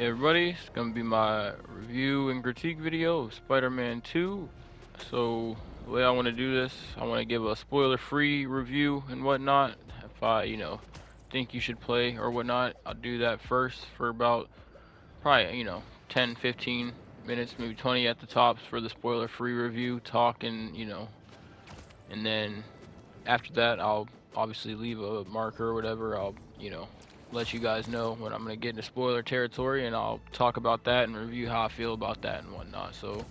Hey everybody, it's gonna be my review and critique video of Spider-Man 2. So the way I want to do this, I want to give a spoiler-free review and whatnot. If I, think you should play or whatnot, I'll do that first for about probably, 10, 15 minutes, maybe 20 at the tops for the spoiler-free review, talk and then after that, I'll obviously leave a marker or whatever. I'll, let you guys know when I'm going to get into spoiler territory, and I'll talk about that and review how I feel about that and whatnot. So,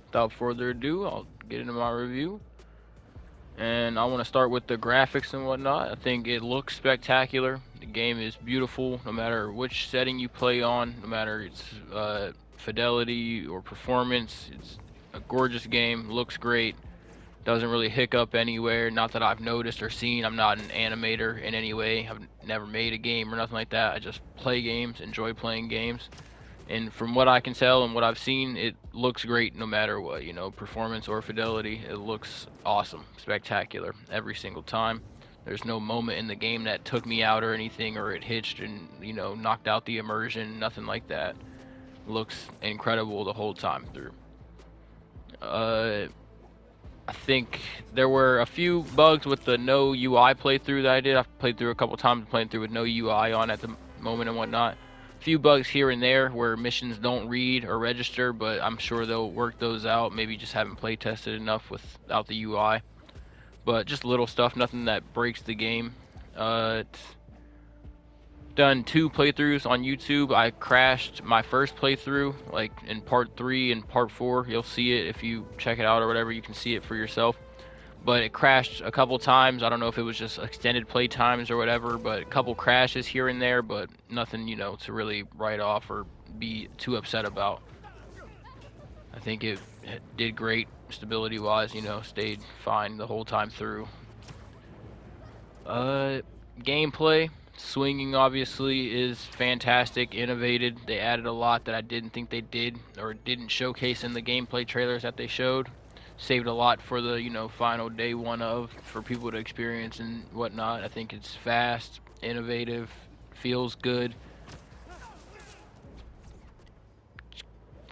without further ado, I'll get into my review. And I want to start with the graphics and whatnot. I think it looks spectacular. The game is beautiful, no matter which setting you play on, no matter its fidelity or performance. It's a gorgeous game. Looks great. Doesn't really hiccup anywhere, not that I've noticed or seen. I'm not an animator in any way. I've never made a game or nothing like that. I just play games, enjoy playing games. And from what I can tell and what I've seen, it looks great no matter what, performance or fidelity. It looks awesome, spectacular every single time. There's no moment in the game that took me out or anything, or it hitched and, knocked out the immersion, nothing like that. Looks incredible the whole time through. Uh, I think there were a few bugs with the no UI playthrough that I did. I've played through a couple times, playing through with no UI on at the moment and whatnot. A few bugs here and there where missions don't read or register, but I'm sure they'll work those out. Maybe just haven't play tested enough without the UI. But just little stuff, nothing that breaks the game. Done 2 playthroughs on YouTube. I crashed my first playthrough, like in part 3 and part 4. You'll see it if you check it out or whatever. You can see it for yourself. But it crashed a couple times. I don't know if it was just extended play times or whatever, but a couple crashes here and there, but nothing, to really write off or be too upset about. I think it did great stability wise, stayed fine the whole time through. Gameplay, swinging obviously is fantastic, innovated. They added a lot that I didn't think they did or didn't showcase in the gameplay trailers that they showed. Saved a lot for the, final day one of for people to experience and whatnot. I think it's fast, innovative, feels good.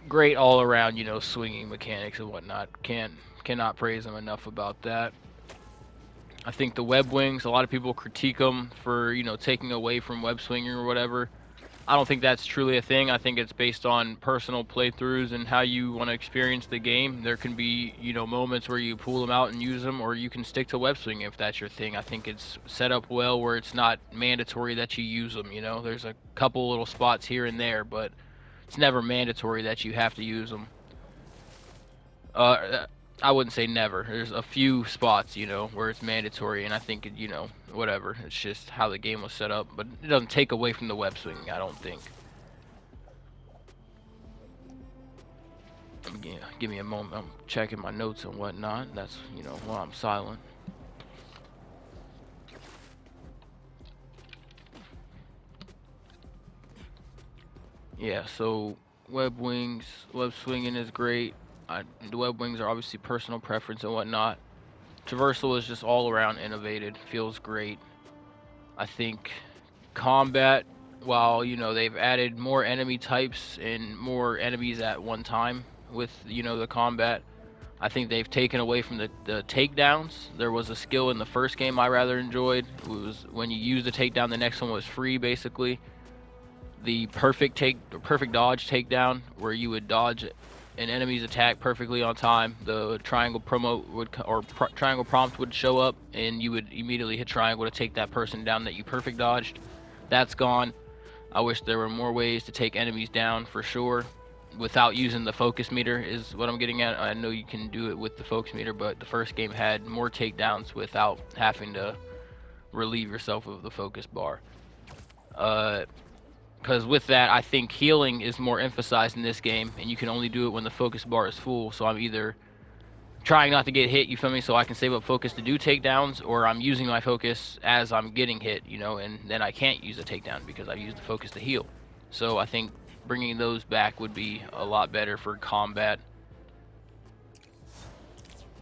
Great all around, swinging mechanics and whatnot. Cannot praise them enough about that. I think the web wings, a lot of people critique them for, taking away from web swinging or whatever. I don't think that's truly a thing. I think it's based on personal playthroughs and how you want to experience the game. There can be, moments where you pull them out and use them, or you can stick to web swinging if that's your thing. I think it's set up well where it's not mandatory that you use them, There's a couple little spots here and there, but it's never mandatory that you have to use them. I wouldn't say never. There's a few spots, where it's mandatory, and I think, whatever. It's just how the game was set up, but it doesn't take away from the web swinging, I don't think. Give me a moment. I'm checking my notes and whatnot. That's, while I'm silent. Yeah, so web swinging is great. The web wings are obviously personal preference and whatnot. Traversal is just all around innovated. Feels great. I think combat, while they've added more enemy types and more enemies at one time with the combat, I think they've taken away from the takedowns. There was a skill in the first game I rather enjoyed. It was when you use the takedown, the next one was free, basically. The perfect dodge takedown, where you would dodge an enemy's attack perfectly on time. The triangle triangle prompt would show up, and you would immediately hit triangle to take that person down that you perfect dodged. That's gone. I wish there were more ways to take enemies down for sure without using the focus meter is what I'm getting at. I know you can do it with the focus meter, but the first game had more takedowns without having to relieve yourself of the focus bar. Because with that, I think healing is more emphasized in this game, and you can only do it when the focus bar is full. So I'm either trying not to get hit, you feel me, so I can save up focus to do takedowns, or I'm using my focus as I'm getting hit, and then I can't use a takedown because I used the focus to heal. So I think bringing those back would be a lot better for combat.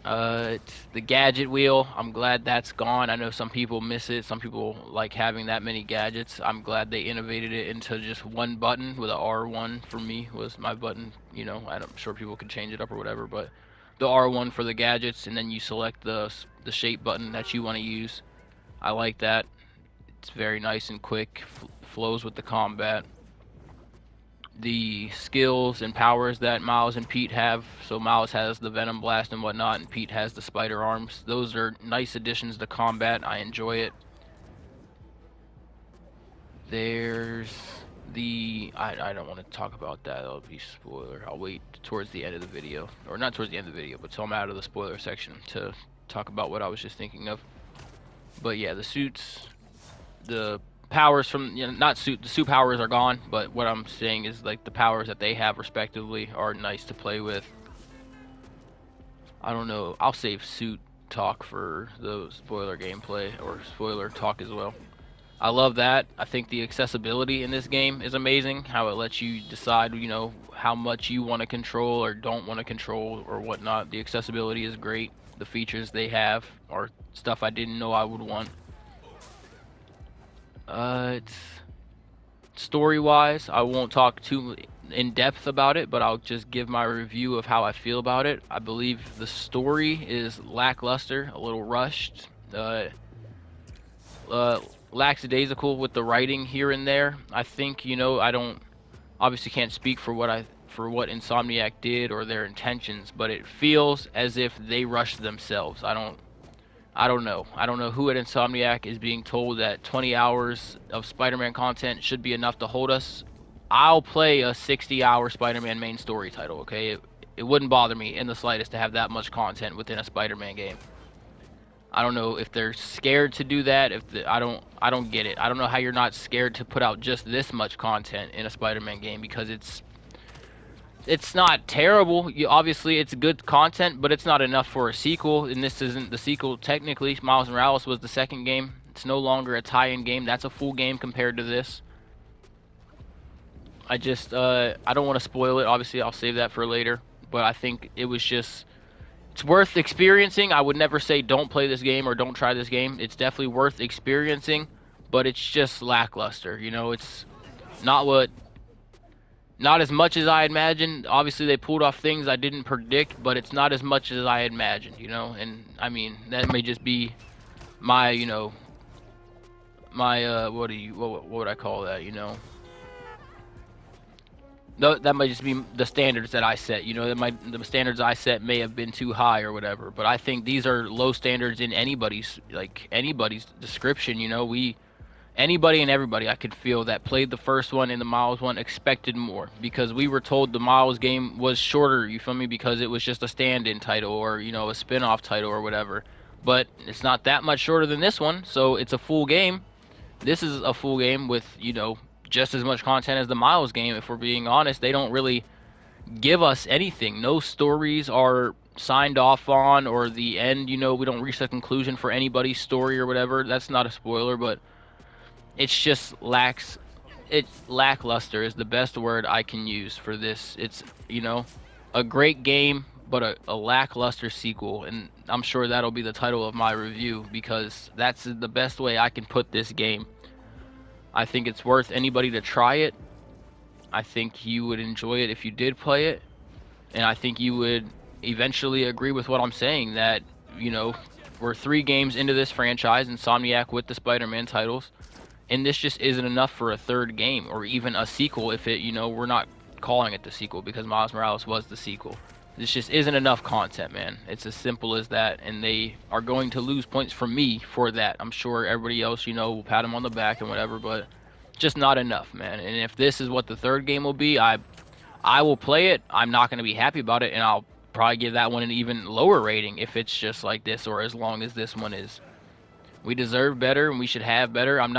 It's the gadget wheel. I'm glad that's gone. I know some people miss it. Some people like having that many gadgets. I'm glad they innovated it into just one button with a R1 for me was my button. You know, I'm sure people could change it up or whatever, but the R1 for the gadgets, and then you select the shape button that you want to use. I like that. It's very nice and quick. Flows with the combat. The skills and powers that Miles and Pete have. So Miles has the Venom Blast and whatnot, and Pete has the Spider Arms. Those are nice additions to combat. I enjoy it. There's I don't want to talk about that. That'll be spoiler. I'll wait towards the end of the video, or not towards the end of the video, but till I'm out of the spoiler section to talk about what I was just thinking of. But yeah, the suits, the powers from not suit the suit powers are gone, but what I'm saying is like the powers that they have respectively are nice to play with. I don't know, I'll save suit talk for the spoiler gameplay or spoiler talk as well. I love that. I think the accessibility in this game is amazing, how it lets you decide, how much you want to control or don't want to control or whatnot. The accessibility is great. The features they have are stuff I didn't know I would want. It's story-wise, I won't talk too in depth about it, but I'll just give my review of how I feel about it. I believe the story is lackluster, a little rushed, lackadaisical with the writing here and there. I think, I don't obviously can't speak for what Insomniac did or their intentions, but it feels as if they rushed themselves. I don't know. I don't know who at Insomniac is being told that 20 hours of Spider-Man content should be enough to hold us. I'll play a 60-hour Spider-Man main story title, okay? It wouldn't bother me in the slightest to have that much content within a Spider-Man game. I don't know if they're scared to do that. I don't get it. I don't know how you're not scared to put out just this much content in a Spider-Man game, because it's not terrible. Obviously, it's good content, but it's not enough for a sequel. And this isn't the sequel technically. Miles Morales was the second game. It's no longer a tie-in game. That's a full game compared to this. I don't want to spoil it. Obviously, I'll save that for later. But I think it's worth experiencing. I would never say don't play this game or don't try this game. It's definitely worth experiencing, but it's just lackluster. It's not what not as much as I imagined. Obviously, they pulled off things I didn't predict, but it's not as much as I imagined, And I mean, that may just be my, my what would I call that, No, that might just be the standards that I set. The standards I set may have been too high or whatever. But I think these are low standards in anybody's description. Anybody and everybody I could feel that played the first one and the Miles one expected more, because we were told the Miles game was shorter, you feel me, because it was just a stand-in title or a spin-off title or whatever. But it's not that much shorter than this one, so it's a full game. This is a full game with just as much content as the Miles game. If we're being honest, they don't really give us anything. No stories are signed off on, or the end, we don't reach a conclusion for anybody's story or whatever. That's not a spoiler, but it's just lackluster is the best word I can use for this. It's a great game, but a lackluster sequel, and I'm sure that'll be the title of my review, because that's the best way I can put this game. I think it's worth anybody to try it. I think you would enjoy it if you did play it, and I think you would eventually agree with what I'm saying, that we're 3 games into this franchise, Insomniac with the Spider-Man titles, and this just isn't enough for a third game or even a sequel. If it, we're not calling it the sequel because Miles Morales was the sequel. This just isn't enough content, man. It's as simple as that, and they are going to lose points from me for that. I'm sure everybody else, will pat them on the back and whatever, but just not enough, man. And if this is what the third game will be, I will play it. I'm not going to be happy about it, and I'll probably give that one an even lower rating if it's just like this, or as long as this one is. We deserve better, and we should have better. I'm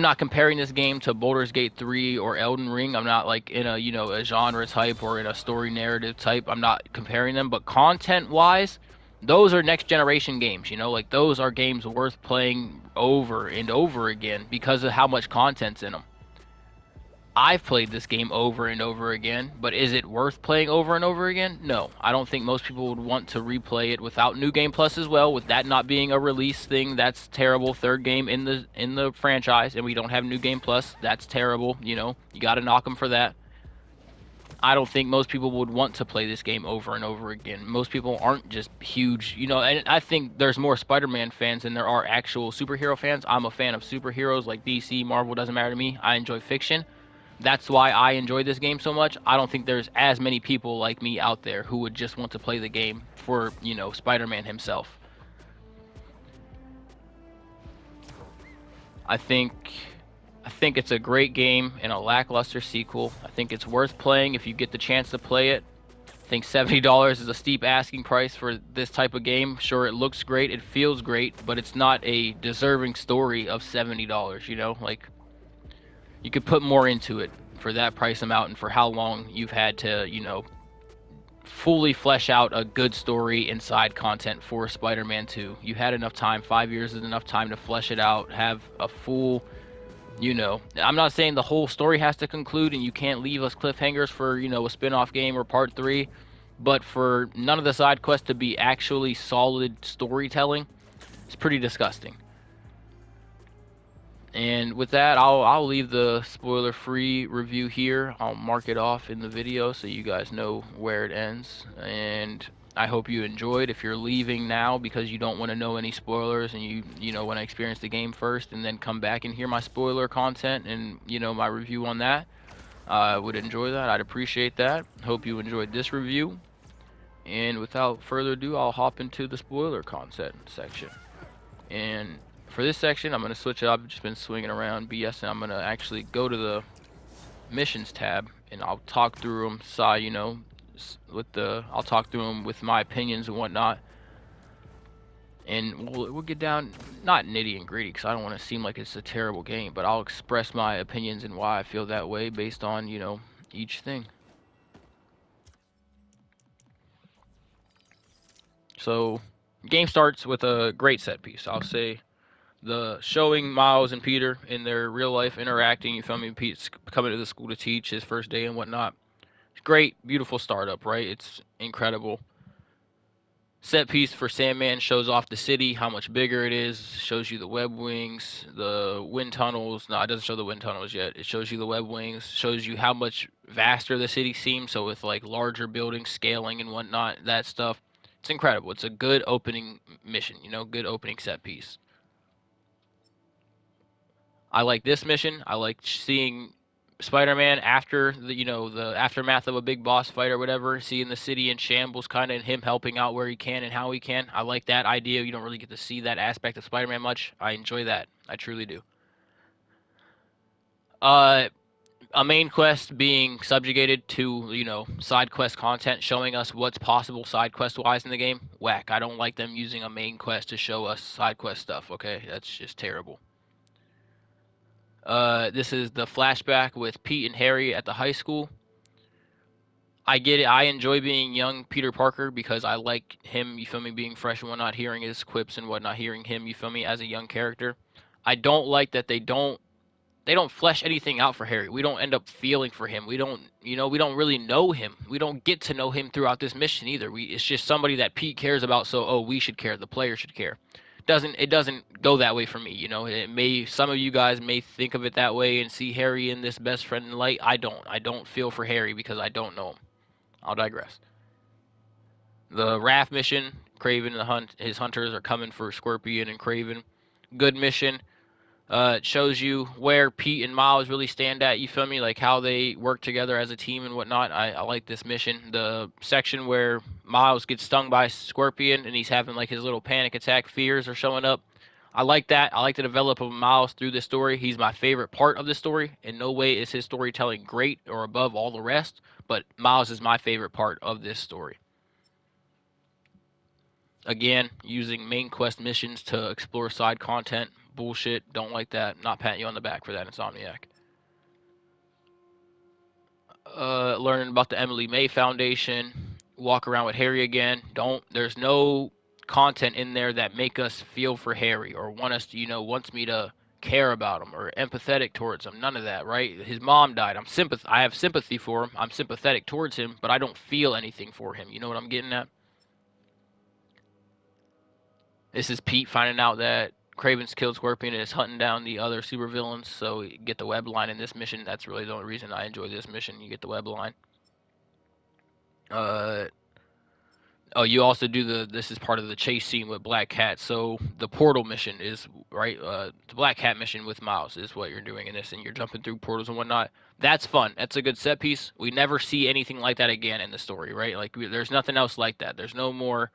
not comparing this game to Baldur's Gate 3 or Elden Ring. I'm not like in a genre type or in a story narrative type. I'm not comparing them, but content-wise, those are next generation games, like those are games worth playing over and over again because of how much content's in them. I've played this game over and over again, but is it worth playing over and over again? No. I don't think most people would want to replay it without New Game Plus as well, with that not being a release thing. That's terrible. Third game in the franchise and we don't have New Game Plus. That's terrible, you know. You got to knock them for that. I don't think most people would want to play this game over and over again. Most people aren't just huge, you know, and I think there's more Spider-Man fans than there are actual superhero fans. I'm a fan of superheroes like DC, Marvel, doesn't matter to me. I enjoy fiction. That's why I enjoy this game so much. I don't think there's as many people like me out there who would just want to play the game for, you know, Spider-Man himself. I think I think it's a great game and a lackluster sequel. I think it's worth playing if you get the chance to play it. I think $70 is a steep asking price for this type of game. Sure, it looks great, it feels great, but it's not a deserving story of $70, you know? Like, you could put more into it for that price amount and for how long you've had to, you know, fully flesh out a good story and side content for Spider-Man 2. You had enough time. 5 years is enough time to flesh it out, have a full, you know, I'm not saying the whole story has to conclude and you can't leave us cliffhangers for, you know, a spin-off game or part 3, but for none of the side quests to be actually solid storytelling, it's pretty disgusting. And with that, I'll leave the spoiler-free review here. I'll mark it off in the video so you guys know where it ends. And I hope you enjoyed. If you're leaving now because you don't want to know any spoilers and you know want to experience the game first and then come back and hear my spoiler content and you know my review on that, I would enjoy that. I'd appreciate that. Hope you enjoyed this review. And without further ado, I'll hop into the spoiler content section. And for this section, I'm going to switch it up. I've just been swinging around BS, and I'm going to actually go to the missions tab, and I'll talk through them. So, you know, I'll talk through them with my opinions and whatnot. And we'll get down, not nitty and gritty, because I don't want to seem like it's a terrible game, but I'll express my opinions and why I feel that way based on, you know, each thing. So, game starts with a great set piece. I'll say the showing Miles and Peter in their real life interacting. You feel me? Pete's coming to the school to teach his first day and whatnot. It's great, beautiful startup, right? It's incredible. Set piece for Sandman shows off the city, how much bigger it is. Shows you the web wings, the wind tunnels. No, it doesn't show the wind tunnels yet. It shows you the web wings. Shows you how much vaster the city seems. So with like larger buildings, scaling and whatnot, that stuff. It's incredible. It's a good opening mission. You know, good opening set piece. I like this mission. I like seeing Spider-Man after the you know the aftermath of a big boss fight or whatever, seeing the city in shambles, kind of, and him helping out where he can and how he can. I like that idea. You don't really get to see that aspect of Spider-Man much. I enjoy that. I truly do. Uh, a main quest being subjugated to side quest content, showing us what's possible side quest wise in the game. Whack. I don't like them using a main quest to show us side quest stuff. Okay, that's just terrible. This is the flashback with Pete and Harry at the high school. I get it. I enjoy being young Peter Parker because I like him, you feel me, being fresh and whatnot, hearing his quips and whatnot, hearing him, you feel me, as a young character. I don't like that they don't flesh anything out for Harry. We don't end up feeling for him. We don't really know him. We don't get to know him throughout this mission either. It's just somebody that Pete cares about, so we should care. The player should care. It doesn't go that way for me, you know. Some of you guys may think of it that way and see Harry in this best friend light. I don't. I don't feel for Harry because I don't know him. I'll digress. The raft mission, Craven and his hunters are coming for Scorpion and Craven. Good mission. It shows you where Pete and Miles really stand at. You feel me? Like how they work together as a team and whatnot. I like this mission. The section where Miles gets stung by Scorpion and he's having like his little panic attack, fears are showing up. I like that. I like the development of Miles through this story. He's my favorite part of the story. In no way is his storytelling great or above all the rest, but Miles is my favorite part of this story. Again, using main quest missions to explore side content. Bullshit. Don't like that. Not patting you on the back for that, Insomniac. Learning about the Emily May Foundation. Walk around with Harry again. There's no content in there that make us feel for Harry or want us to, wants me to care about him or empathetic towards him. None of that, right? His mom died. I have sympathy for him. I'm sympathetic towards him, but I don't feel anything for him. You know what I'm getting at? This is Pete finding out that Kraven's killed Scorpion and is hunting down the other supervillains. So you get the web line in this mission. That's really the only reason I enjoy this mission. You get the web line. Uh, Oh, you also do this is part of the chase scene with Black Cat. So the portal mission is right. The Black Cat mission with Miles is what you're doing in this, and you're jumping through portals and whatnot. That's fun. That's a good set piece. We never see anything like that again in the story, right? Like there's nothing else like that. There's no more.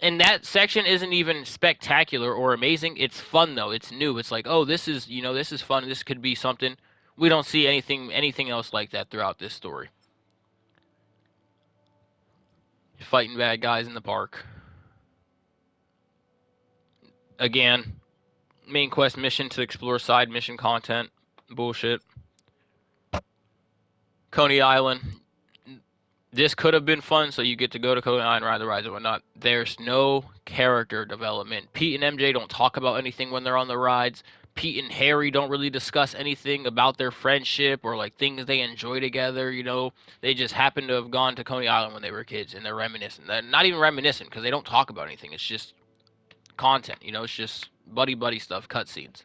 And that section isn't even spectacular or amazing. It's fun though. It's new. It's like, oh, this is this is fun. This could be something. We don't see anything else like that throughout this story. Fighting bad guys in the park. Again, main quest mission to explore side mission content. Bullshit. Coney Island. This could have been fun, so you get to go to Coney Island, ride the rides and whatnot. There's no character development. Pete and MJ don't talk about anything when they're on the rides. Pete and Harry don't really discuss anything about their friendship or like things they enjoy together. They just happen to have gone to Coney Island when they were kids and they're reminiscent. They're not even reminiscent because they don't talk about anything. It's just content. It's just buddy stuff, cutscenes.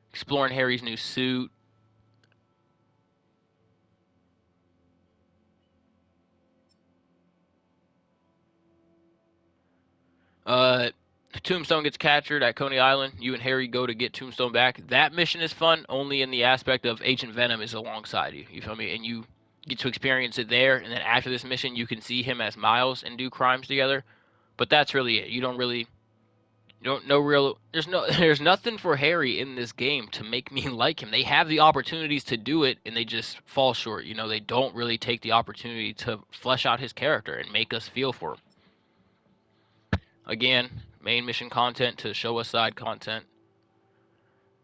Exploring Harry's new suit. Uh, Tombstone gets captured at Coney Island. You and Harry go to get Tombstone back. That mission is fun only in the aspect of Agent Venom is alongside you. You feel me? And you get to experience it there. And then after this mission, you can see him as Miles and do crimes together. But that's really it. You don't know real. There's nothing for Harry in this game to make me like him. They have the opportunities to do it, and they just fall short. They don't really take the opportunity to flesh out his character and make us feel for him. Again, main mission content to show us side content.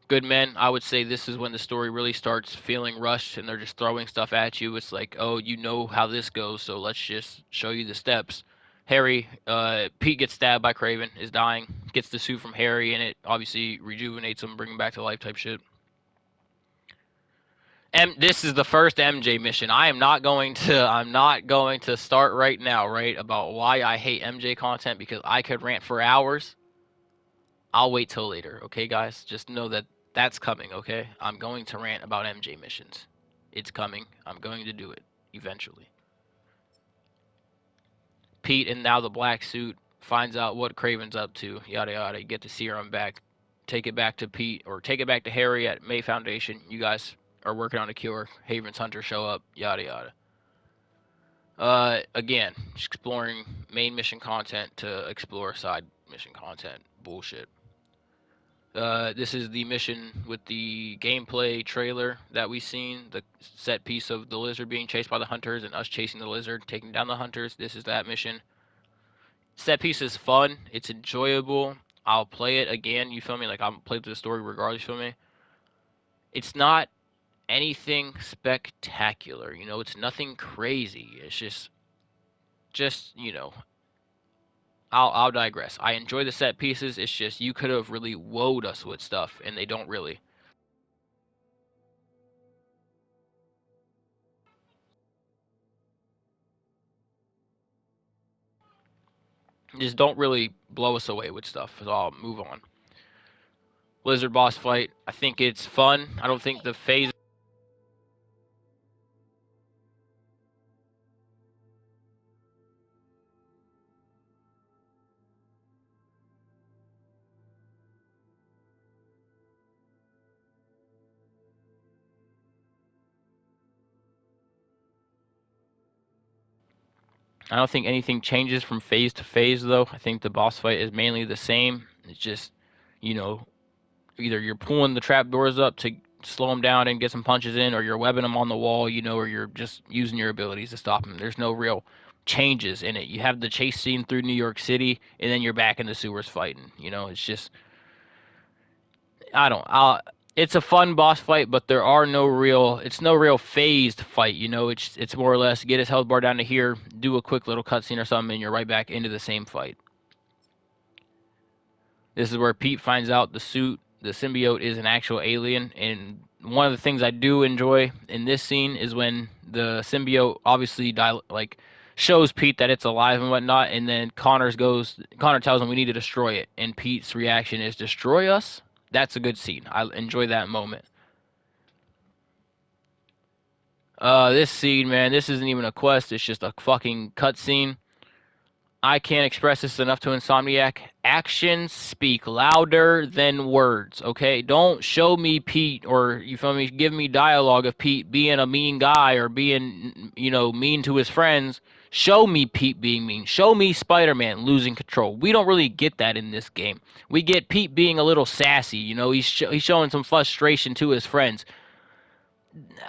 Good Men, I would say this is when the story really starts feeling rushed and they're just throwing stuff at you. It's like, oh, you know how this goes, so let's just show you the steps. Pete gets stabbed by Kraven, is dying, gets the suit from Harry, and it obviously rejuvenates him, bring him back to life type shit. And this is the first MJ mission. I'm not going to start right now, right, about why I hate MJ content because I could rant for hours. I'll wait till later, okay, guys? Just know that that's coming, okay? I'm going to rant about MJ missions. It's coming. I'm going to do it eventually. Pete and now the black suit finds out what Kraven's up to, yada yada. You get the serum back. Take it back to Pete or take it back to Harry at May Foundation. You guys are working on a cure. Haven's hunters show up, yada yada. Again, exploring main mission content to explore side mission content. Bullshit. This is the mission with the gameplay trailer that we've seen. The set piece of the lizard being chased by the hunters and us chasing the lizard, taking down the hunters. This is that mission. Set piece is fun. It's enjoyable. I'll play it again. You feel me? Like I'll play through the story regardless. You feel me? It's not anything spectacular. It's nothing crazy. It's just I'll digress. I enjoy the set pieces. It's just you could have really woed us with stuff, and they don't really. Just don't really blow us away with stuff. So I'll move on. Lizard boss fight. I think it's fun. I don't think the phase. I don't think anything changes from phase to phase, though. I think the boss fight is mainly the same. It's just, you know, either you're pulling the trap doors up to slow them down and get some punches in, or you're webbing them on the wall, or you're just using your abilities to stop them. There's no real changes in it. You have the chase scene through New York City, and then you're back in the sewers fighting. It's just, I don't. It's a fun boss fight, but it's no real phased fight. It's more or less get his health bar down to here, do a quick little cutscene or something, and you're right back into the same fight. This is where Pete finds out the symbiote, is an actual alien. And one of the things I do enjoy in this scene is when the symbiote obviously shows Pete that it's alive and whatnot, and then Connor tells him we need to destroy it, and Pete's reaction is destroy us. That's a good scene. I enjoy that moment. This scene, man, this isn't even a quest. It's just a fucking cutscene. I can't express this enough to Insomniac. Actions speak louder than words, okay? Don't show me Pete, or, you feel me, give me dialogue of Pete being a mean guy or being, mean to his friends. Show me Pete being mean. Show me Spider-Man losing control. We don't really get that in this game. We get Pete being a little sassy, he's showing some frustration to his friends.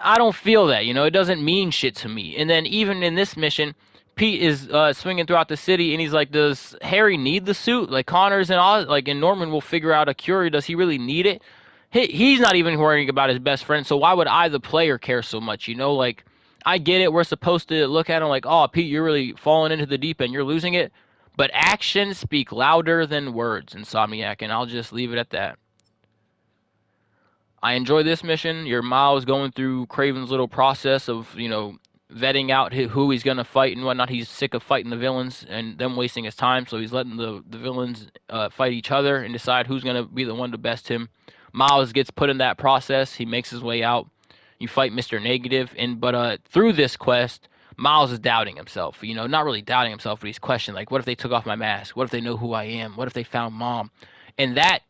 I don't feel that, it doesn't mean shit to me. And then even in this mission, Pete is swinging throughout the city, and he's like, "Does Harry need the suit? Like Connors and all, like, and Norman will figure out a cure. Does he really need it? He's not even worrying about his best friend. So why would I, the player, care so much? Like, I get it. We're supposed to look at him like, oh, Pete, you're really falling into the deep end. You're losing it. But actions speak louder than words, Insomniac, and I'll just leave it at that. I enjoy this mission. Your Miles going through Craven's little process of, vetting out who he's going to fight and whatnot. He's sick of fighting the villains and them wasting his time, so he's letting the villains fight each other and decide who's going to be the one to best him. Miles gets put in that process. He makes his way out. You fight Mr. Negative, but through this quest, Miles is doubting himself. Not really doubting himself, but he's questioning, like, what if they took off my mask? What if they know who I am? What if they found Mom? And that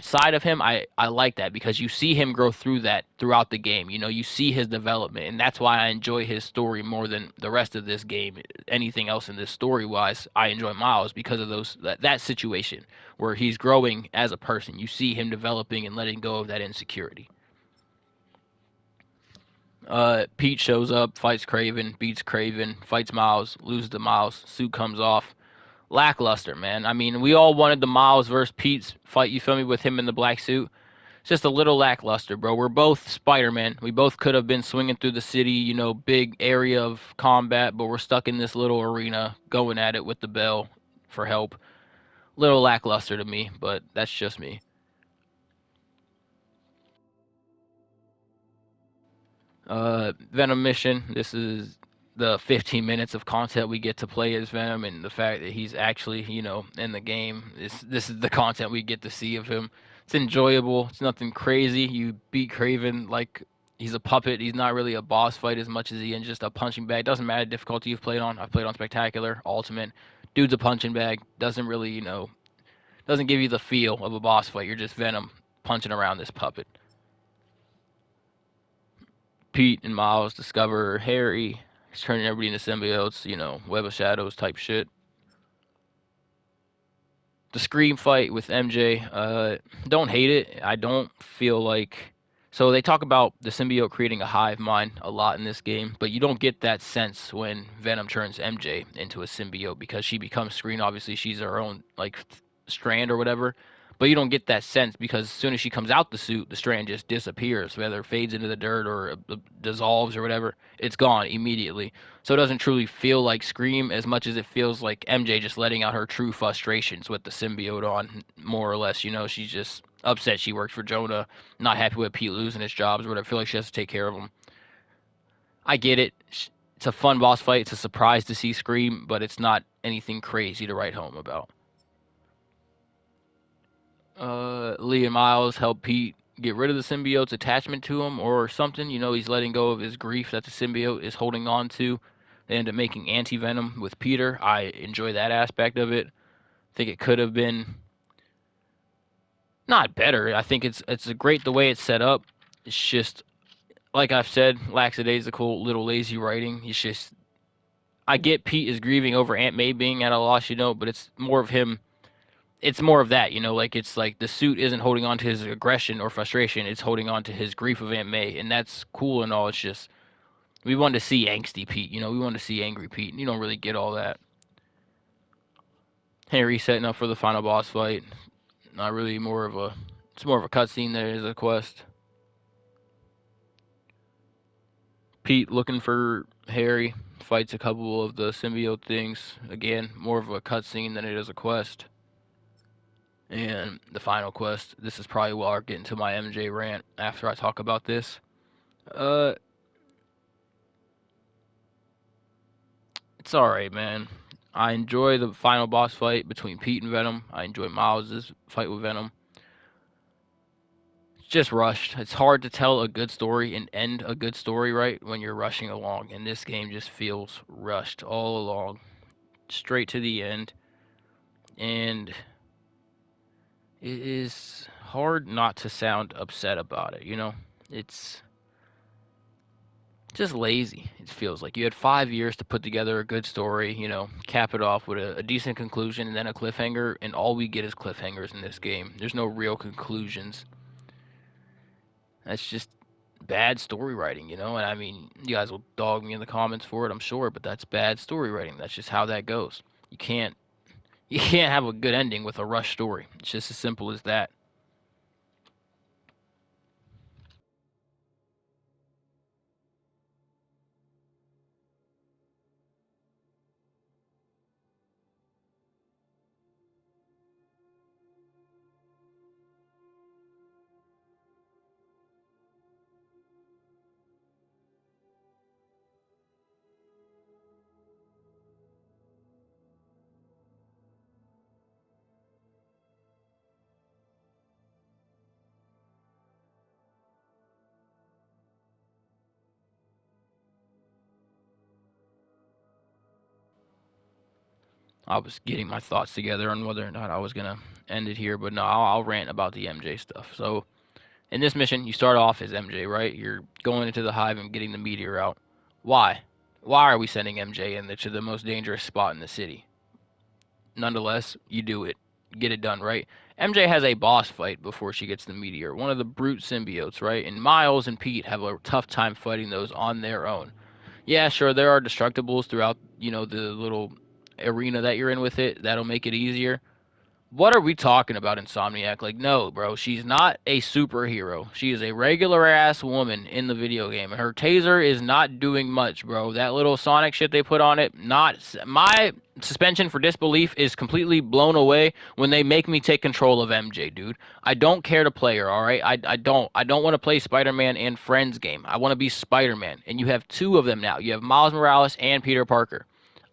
side of him, I like that, because you see him grow through that throughout the game. You see his development, and that's why I enjoy his story more than the rest of this game. Anything else in this story wise, I enjoy Miles because of that situation where he's growing as a person. You see him developing and letting go of that insecurity. Pete shows up, fights Craven, beats Craven, fights Miles, loses to Miles, suit comes off. Lackluster, man. I mean, we all wanted the Miles versus Pete's fight, you feel me, with him in the black suit. It's just a little lackluster, bro. We're both Spider-Man. We both could have been swinging through the city, big area of combat, but we're stuck in this little arena going at it with the bell for help. Little lackluster to me, but that's just me. Venom mission. This is the 15 minutes of content we get to play as Venom, and the fact that he's actually, in the game. This is the content we get to see of him. It's enjoyable. It's nothing crazy. You beat Craven like he's a puppet. He's not really a boss fight as much as he is just a punching bag. Doesn't matter the difficulty you've played on. I've played on Spectacular, Ultimate. Dude's a punching bag. Doesn't really, doesn't give you the feel of a boss fight. You're just Venom punching around this puppet. Pete and Miles discover Harry. He's turning everybody into symbiotes, Web of Shadows type shit. The Scream fight with MJ, don't hate it. I don't feel like. So they talk about the symbiote creating a hive mind a lot in this game, but you don't get that sense when Venom turns MJ into a symbiote, because she becomes Scream. Obviously, she's her own, like, strand or whatever. But you don't get that sense, because as soon as she comes out the suit, the strand just disappears, whether it fades into the dirt or dissolves or whatever. It's gone immediately. So it doesn't truly feel like Scream as much as it feels like MJ just letting out her true frustrations with the symbiote on, more or less. She's just upset she worked for Jonah, not happy with Pete losing his jobs or whatever. I feel like she has to take care of him. I get it. It's a fun boss fight. It's a surprise to see Scream, but it's not anything crazy to write home about. Lee and Miles help Pete get rid of the symbiote's attachment to him or something. He's letting go of his grief that the symbiote is holding on to. They end up making anti-venom with Peter. I enjoy that aspect of it. I think it could have been not better. I think it's a great the way it's set up. It's just, like I've said, lackadaisical, little lazy writing. It's just, I get Pete is grieving over Aunt May being at a loss, but it's more of him. It's more of that, like, it's like the suit isn't holding on to his aggression or frustration. It's holding on to his grief of Aunt May, and that's cool and all. It's just, we want to see angsty Pete, we want to see angry Pete, and you don't really get all that. Harry setting up for the final boss fight. Not really, it's more of a cutscene than it is a quest. Pete looking for Harry, fights a couple of the symbiote things. Again, more of a cutscene than it is a quest. And the final quest. This is probably where I'll get into my MJ rant after I talk about this. Uh, it's alright, man. I enjoy the final boss fight between Pete and Venom. I enjoy Miles's fight with Venom. It's just rushed. It's hard to tell a good story and end a good story right when you're rushing along, and this game just feels rushed all along, straight to the end. And it is hard not to sound upset about it, you know? It's just lazy, it feels like. You had 5 years to put together a good story, cap it off with a decent conclusion and then a cliffhanger, and all we get is cliffhangers in this game. There's no real conclusions. That's just bad story writing, And I mean, you guys will dog me in the comments for it, I'm sure, but that's bad story writing. That's just how that goes. You can't have a good ending with a rush story. It's just as simple as that. I was getting my thoughts together on whether or not I was gonna end it here, but no, I'll rant about the MJ stuff. So in this mission, you start off as MJ, right? You're going into the hive and getting the meteor out. Why? Why are we sending MJ in to the most dangerous spot in the city? Nonetheless, you do it. Get it done, right? MJ has a boss fight before she gets the meteor, one of the brute symbiotes, right? And Miles and Pete have a tough time fighting those on their own. Yeah, sure, there are destructibles throughout, the little arena that you're in with it. That'll make it easier. What are we talking about, Insomniac? Like, no, bro, she's not a superhero. She is a regular ass woman in the video game, and her taser is not doing much, bro. That little Sonic shit they put on it, not my suspension for disbelief is completely blown away when they make me take control of MJ, dude. I don't care to play her, all right? I don't want to play Spider-Man and Friends game. I want to be Spider-Man, and you have two of them now. You have Miles Morales and Peter Parker.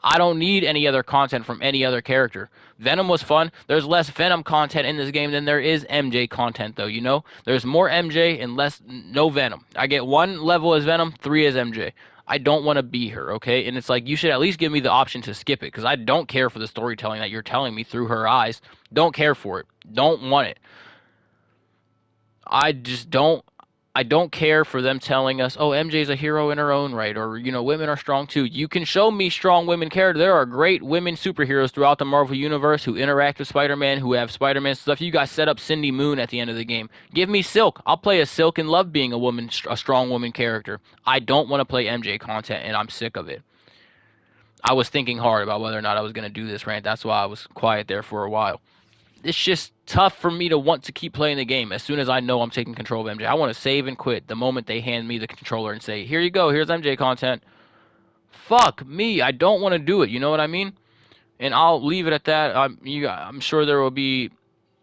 I don't need any other content from any other character. Venom was fun. There's less Venom content in this game than there is MJ content, though. There's more MJ and less no Venom. I get one level as Venom, three as MJ. I don't want to be her, okay? And it's like you should at least give me the option to skip it because I don't care for the storytelling that you're telling me through her eyes. Don't care for it. Don't want it. I just don't. I don't care for them telling us, "Oh, MJ's a hero in her own right," or women are strong too. You can show me strong women characters. There are great women superheroes throughout the Marvel universe who interact with Spider-Man, who have Spider-Man stuff. You guys set up Cindy Moon at the end of the game. Give me Silk. I'll play a Silk and love being a woman, a strong woman character. I don't want to play MJ content, and I'm sick of it. I was thinking hard about whether or not I was going to do this rant. That's why I was quiet there for a while. It's just tough for me to want to keep playing the game as soon as I know I'm taking control of MJ. I want to save and quit the moment they hand me the controller and say, "Here you go, here's MJ content." Fuck me, I don't want to do it. You know what I mean? And I'll leave it at that. I'm sure there will be.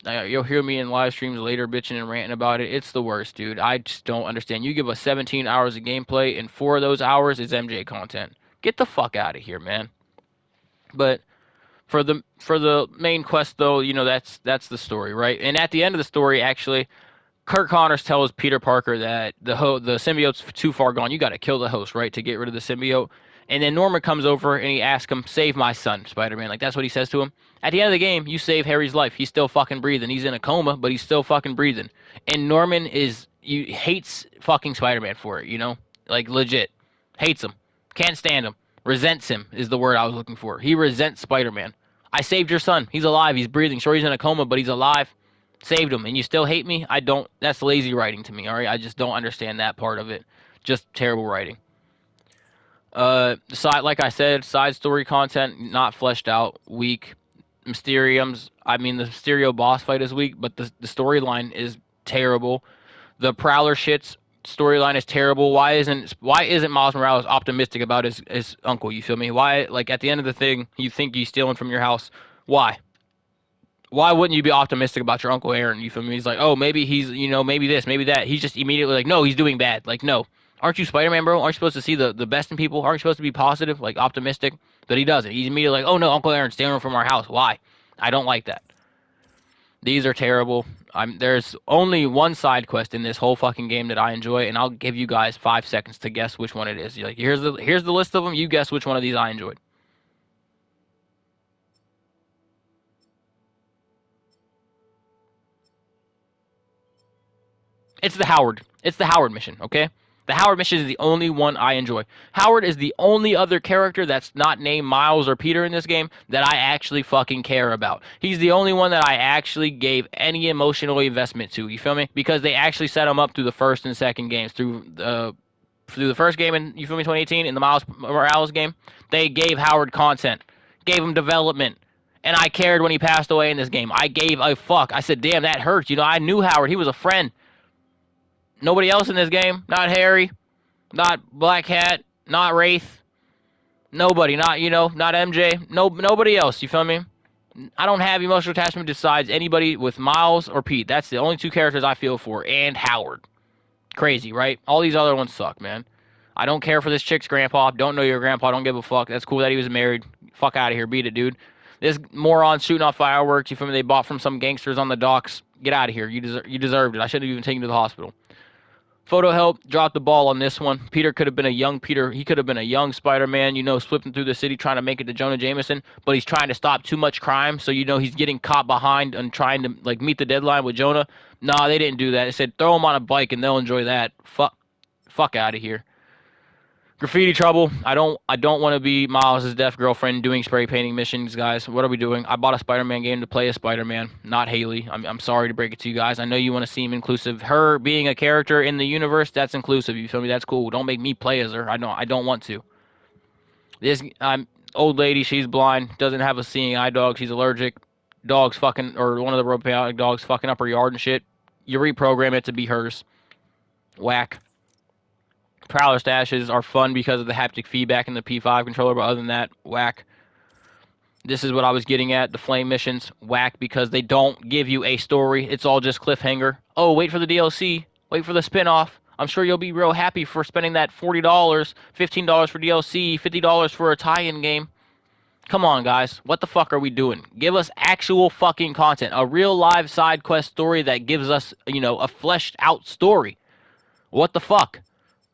You'll hear me in live streams later bitching and ranting about it. It's the worst, dude. I just don't understand. You give us 17 hours of gameplay, and 4 of those hours is MJ content. Get the fuck out of here, man. But for the main quest though, that's the story, right? And at the end of the story, actually, Kurt Connors tells Peter Parker that the symbiote's too far gone. You got to kill the host, right, to get rid of the symbiote. And then Norman comes over and he asks him, "Save my son, Spider-Man." Like that's what he says to him. At the end of the game, you save Harry's life. He's still fucking breathing. He's in a coma, but he's still fucking breathing. And Norman hates fucking Spider-Man for it. Like legit hates him, can't stand him, resents him is the word I was looking for. He resents Spider-Man. I saved your son. He's alive. He's breathing. Sure, he's in a coma, but he's alive. Saved him, and you still hate me? I don't. That's lazy writing to me. All right, I just don't understand that part of it. Just terrible writing. Like I said, side story content not fleshed out, weak. Mysteriums. I mean, the Mysterio boss fight is weak, but the storyline is terrible. The Prowler shit's storyline is terrible. Why isn't Miles Morales optimistic about his uncle? You feel me? Why, like, at the end of the thing, you think he's stealing from your house? Why? why wouldn't you be optimistic about your Uncle Aaron? You feel me? He's like, oh, maybe he's, maybe this, maybe that. He's just immediately like, no, he's doing bad. Like, no. Aren't you Spider-Man, bro? Aren't you supposed to see the best in people? Aren't you supposed to be positive, like optimistic? But he doesn't. He's immediately like, oh, no, Uncle Aaron's stealing from our house. Why? I don't like that. These are terrible. There's only one side quest in this whole fucking game that I enjoy, and I'll give you guys 5 seconds to guess which one it is. You're like, here's the list of them. You guess which one of these I enjoyed. It's the Howard. It's the Howard mission, okay? The Howard mission is the only one I enjoy. Howard is the only other character that's not named Miles or Peter in this game that I actually fucking care about. He's the only one that I actually gave any emotional investment to. You feel me? Because they actually set him up through the first and second games. Through the first game in, you feel me, 2018, in the Miles Morales game, they gave Howard content, gave him development. And I cared when he passed away in this game. I gave a fuck. I said, damn, that hurts. I knew Howard. He was a friend. Nobody else in this game. Not Harry. Not Black Cat. Not Wraith. Nobody. Not MJ. Nobody else. You feel me? I don't have emotional attachment besides anybody with Miles or Pete. That's the only two characters I feel for. And Howard. Crazy, right? All these other ones suck, man. I don't care for this chick's grandpa. Don't know your grandpa. Don't give a fuck. That's cool that he was married. Fuck out of here. Beat it, dude. This moron shooting off fireworks. You feel me? They bought from some gangsters on the docks. Get out of here. You deserved it. I should have even taken you to the hospital. Photo help dropped the ball on this one. Peter could have been a young Peter. He could have been a young Spider-Man, slipping through the city trying to make it to Jonah Jameson, but he's trying to stop too much crime, so he's getting caught behind and trying to like meet the deadline with Jonah. Nah, they didn't do that. They said throw him on a bike and they'll enjoy that. Fuck out of here. Graffiti trouble. I don't want to be Miles' deaf girlfriend doing spray painting missions, guys. What are we doing? I bought a Spider-Man game to play as Spider-Man, not Haley. I'm sorry to break it to you guys. I know you want to seem inclusive. Her being a character in the universe, that's inclusive. You feel me? That's cool. Don't make me play as her. I don't want to. This old lady, she's blind, doesn't have a seeing eye dog. She's allergic. Dog's fucking, or one of the robotic dogs fucking up her yard and shit. You reprogram it to be hers. Whack. Prowler stashes are fun because of the haptic feedback in the P5 controller, but other than that, whack. This is what I was getting at. The flame missions, whack, because they don't give you a story. It's all just cliffhanger. Oh, wait for the DLC. Wait for the spinoff. I'm sure you'll be real happy for spending that $40, $15 for DLC, $50 for a tie-in game. Come on, guys. What the fuck are we doing? Give us actual fucking content. A real live side quest story that gives us, a fleshed out story. What the fuck?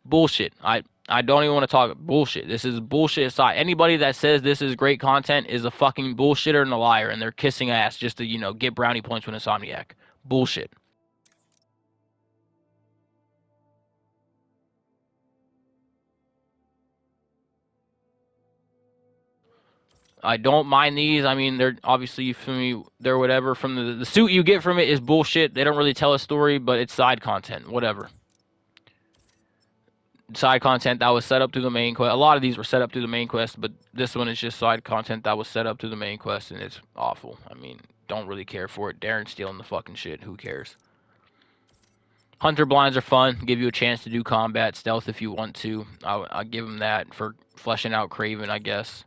Bullshit. I don't even want to talk bullshit. This is bullshit aside. Anybody that says this is great content is a fucking bullshitter and a liar, and they're kissing ass just to, get brownie points with Insomniac. Bullshit. I don't mind these. I mean, they're obviously, you feel me, they're whatever. From the suit you get from it is bullshit. They don't really tell a story, but it's side content. Whatever. Side content that was set up through the main quest. A lot of these were set up through the main quest, but this one is just side content that was set up through the main quest, and it's awful. I mean, don't really care for it. Darren's stealing the fucking shit. Who cares? Hunter blinds are fun. Give you a chance to do combat stealth if you want to. I'll give him that for fleshing out Craven, I guess.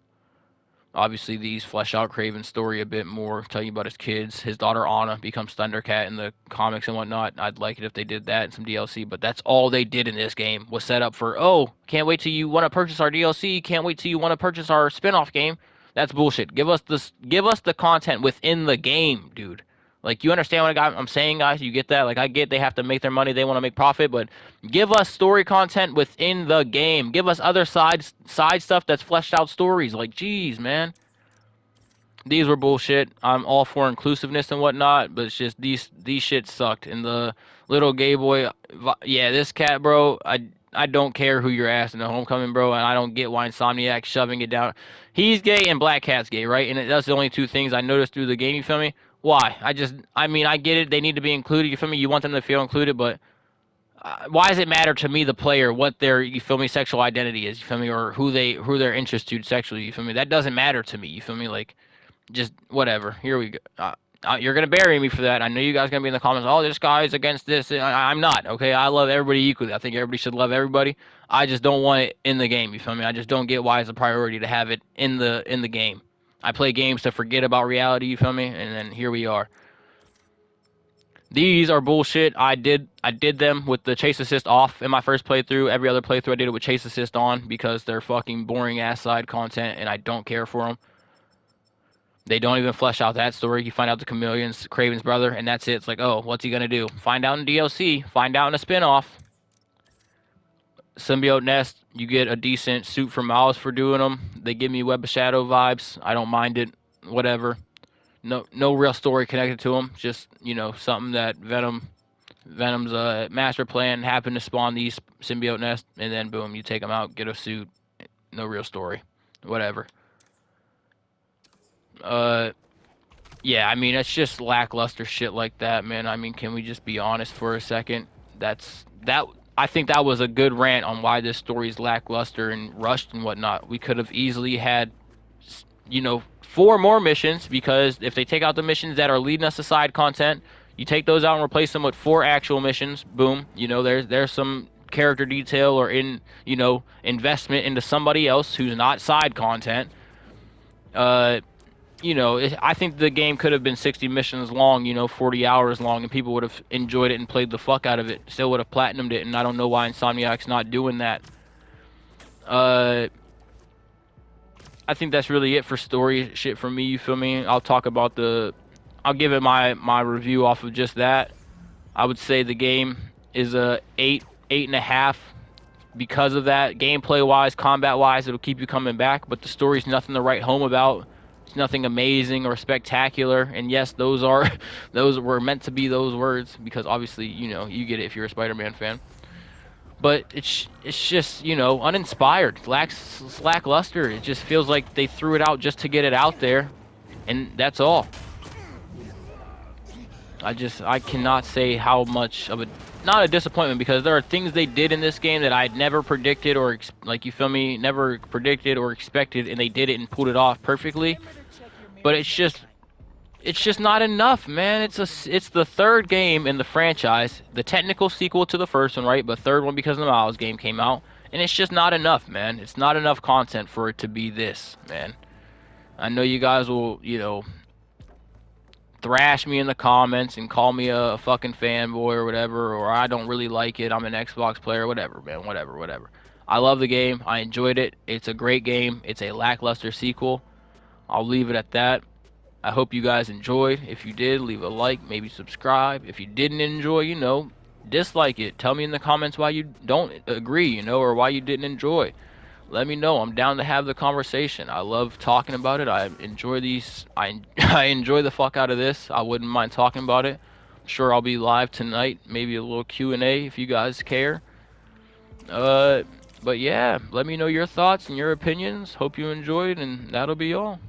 Obviously, these flesh out Craven's story a bit more, tell you about his kids. His daughter Anna becomes Thundercat in the comics and whatnot. I'd like it if they did that in some DLC, but that's all they did in this game was set up for, oh, can't wait till you want to purchase our DLC, can't wait till you want to purchase our spin-off game. That's bullshit. Give us the content within the game, dude. Like, you understand what I'm saying, guys? You get that? Like, I get they have to make their money, they want to make profit, but give us story content within the game. Give us other side stuff that's fleshed out stories. Like, geez, man. These were bullshit. I'm all for inclusiveness and whatnot, but it's just these shit sucked. And the little gay boy, yeah, this cat, bro. I don't care who you're asking the homecoming, bro, and I don't get why Insomniac shoving it down. He's gay and Black Cat's gay, right? And that's the only two things I noticed through the game. You feel me? Why? I mean, I get it. They need to be included. You feel me? You want them to feel included, but why does it matter to me, the player, what their, you feel me, sexual identity is? You feel me? Or who they're interested sexually? You feel me? That doesn't matter to me. You feel me? Like, just whatever. Here we go. You're gonna bury me for that. I know you guys are gonna be in the comments. Oh, this guy's against this. I'm not. Okay, I love everybody equally. I think everybody should love everybody. I just don't want it in the game. You feel me? I just don't get why it's a priority to have it in the game. I play games to forget about reality, you feel me? And then here we are. These are bullshit. I did them with the chase assist off in my first playthrough. Every other playthrough I did it with chase assist on because they're fucking boring ass side content and I don't care for them. They don't even flesh out that story. You find out the Chameleon's Kraven's brother and that's it. It's like, oh, what's he gonna do? Find out in DLC. Find out in a spinoff. Symbiote Nest, you get a decent suit for Miles for doing them. They give me Web of Shadow vibes. I don't mind it. Whatever. No real story connected to them. Just, you know, something that Venom's master plan happened to spawn these symbiote nests, and then boom, you take them out, get a suit. No real story. Whatever. Yeah, I mean, it's just lackluster shit like that, man. I mean, can we just be honest for a second? That. I think that was a good rant on why this story is lackluster and rushed and whatnot. We could have easily had, you know, 4 more missions because if they take out the missions that are leading us to side content, you take those out and replace them with 4 actual missions. Boom, you know, there's some character detail or investment into somebody else who's not side content. I think the game could have been 60 missions long, 40 hours long, and people would have enjoyed it and played the fuck out of it. Still would have platinumed it, and I don't know why Insomniac's not doing that. I think that's really it for story shit for me, you feel me? I'll give it my review off of just that. I would say the game is a 8.5 because of that. Gameplay wise, combat wise, it'll keep you coming back, but the story's nothing to write home about. It's nothing amazing or spectacular. And yes, those were meant to be those words because obviously, you get it if you're a Spider-Man fan. But it's just, uninspired, lackluster. It just feels like they threw it out just to get it out there, and that's all. I cannot say how much of not a disappointment because there are things they did in this game that I'd never predicted or never predicted or expected, and they did it and pulled it off perfectly. But it's just not enough, man. It's the 3rd game in the franchise, the technical sequel to the first one, right? But 3rd one because the Miles game came out, and it's just not enough, man. It's not enough content for it to be this, man. I know you guys will, thrash me in the comments and call me a fucking fanboy or whatever, or I don't really like it. I'm an Xbox player, whatever, man. Whatever. I love the game. I enjoyed it. It's a great game. It's a lackluster sequel. I'll leave it at that. I hope you guys enjoyed. If you did, leave a like, maybe subscribe. If you didn't enjoy, dislike it. Tell me in the comments why you don't agree, or why you didn't enjoy. Let me know. I'm down to have the conversation. I love talking about it. I enjoy these. I enjoy the fuck out of this. I wouldn't mind talking about it. I'm sure I'll be live tonight. Maybe a little Q&A if you guys care. But yeah, let me know your thoughts and your opinions. Hope you enjoyed, and that'll be all.